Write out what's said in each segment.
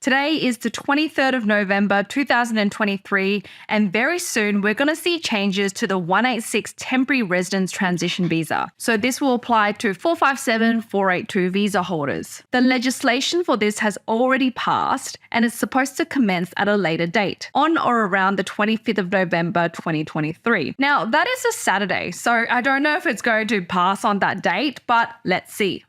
Today is the 23rd of November 2023, and very soon we're going to see changes to the 186 Temporary Residence Transition Visa. So this will apply to 457, 482 visa holders. The legislation for this has already passed and is supposed to commence at a later date, on or around the 25th of November 2023. Now, that is a Saturday, so I don't know if it's going to pass on that date, but let's see.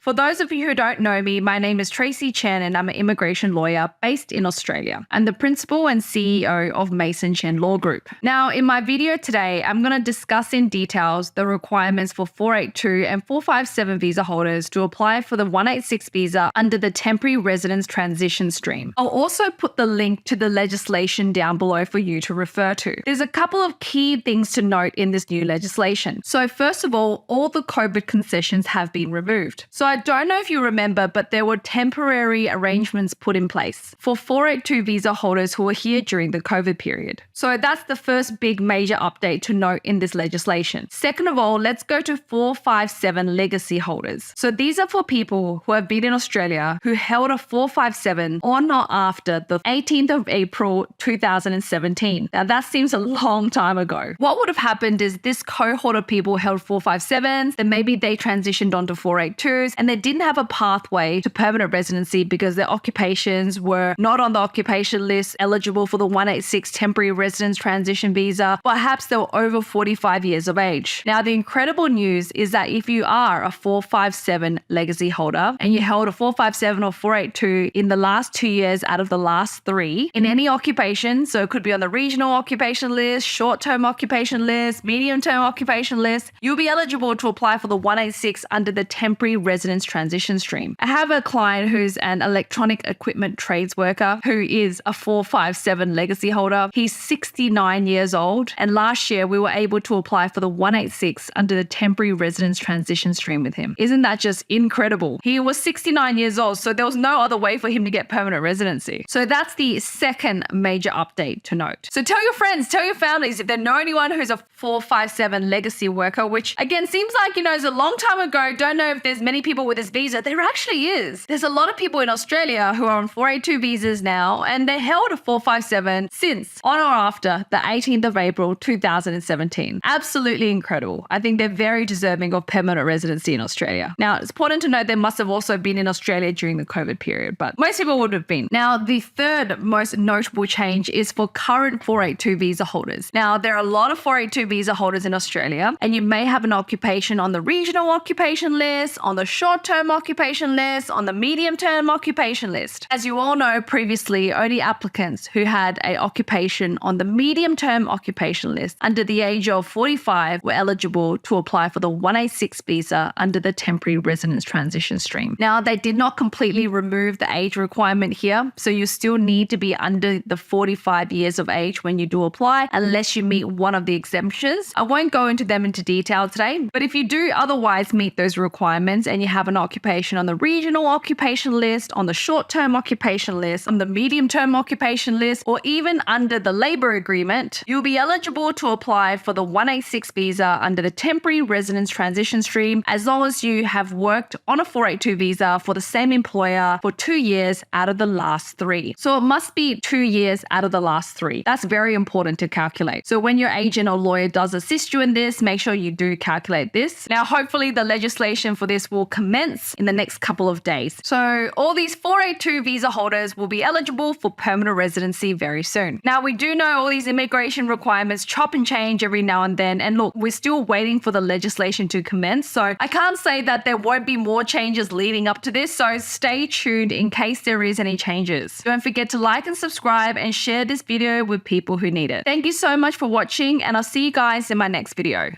For those of you who don't know me, my name is Tracy Chen and I'm an immigration lawyer based in Australia. I'm the principal and CEO of Mason Chen Law Group. Now, in my video today, I'm going to discuss in details the requirements for 482 and 457 visa holders to apply for the 186 visa under the Temporary Residence Transition Stream. I'll also put the link to the legislation down below for you to refer to. There's a couple of key things to note in this new legislation. So first of all the COVID concessions have been removed. So I don't know if you remember, but there were temporary arrangements put in place for 482 visa holders who were here during the COVID period. So that's the first big major update to note in this legislation. Second of all, let's go to 457 legacy holders. So these are for people who have been in Australia who held a 457 on or after the 18th of April 2017. Now that seems a long time ago. What would have happened is this cohort of people held 457s, then maybe they transitioned onto 482s, and they didn't have a pathway to permanent residency because their occupations were not on the occupation list eligible for the 186 Temporary Residence Transition Visa. Perhaps they were over 45 years of age. Now, the incredible news is that if you are a 457 legacy holder and you held a 457 or 482 in the last 2 years out of the last 3 in any occupation, so it could be on the regional occupation list, short-term occupation list, medium-term occupation list, you'll be eligible to apply for the 186 under the Temporary Residence Transition Stream. I have a client who's an electronic equipment trades worker who is a 457 legacy holder. He's 69 years old, and last year we were able to apply for the 186 under the Temporary Residence Transition Stream with him. Isn't that just incredible? He was 69 years old, so there was no other way for him to get permanent residency. So that's the second major update to note. So tell your friends, tell your families if they know anyone who's a 457 legacy worker, which again seems like, is a long time ago. Don't know if there's many people with this visa. There actually is. There's a lot of people in Australia who are on 482 visas now, and they held a 457 since on or after the 18th of April 2017. Absolutely incredible. I think they're very deserving of permanent residency in Australia. Now, it's important to note they must have also been in Australia during the COVID period, but most people would have been. Now, the third most notable change is for current 482 visa holders. Now, there are a lot of 482 visa holders in Australia, and you may have an occupation on the regional occupation list, on the short-term occupation list, on the medium-term occupation list. As you all know, previously, only applicants who had an occupation on the medium-term occupation list under the age of 45 were eligible to apply for the 186 visa under the Temporary Residence Transition Stream. Now, they did not completely remove the age requirement here, so you still need to be under the 45 years of age when you do apply, unless you meet one of the exemptions. I won't go into them into detail today, but if you do otherwise meet those requirements and you have an occupation on the regional occupation list, on the short-term occupation list, on the medium-term occupation list, or even under the labour agreement, you'll be eligible to apply for the 186 visa under the Temporary Residence Transition Stream as long as you have worked on a 482 visa for the same employer for 2 years out of the last 3. So it must be 2 years out of the last 3. That's very important to calculate. So when your agent or lawyer does assist you in this, make sure you do calculate this. Now, hopefully the legislation for this will commence in the next couple of days. So all these 482 visa holders will be eligible for permanent residency very soon. Now, we do know all these immigration requirements chop and change every now and then. And look, we're still waiting for the legislation to commence. So I can't say that there won't be more changes leading up to this. So stay tuned in case there is any changes. Don't forget to like and subscribe and share this video with people who need it. Thank you so much for watching, and I'll see you guys in my next video.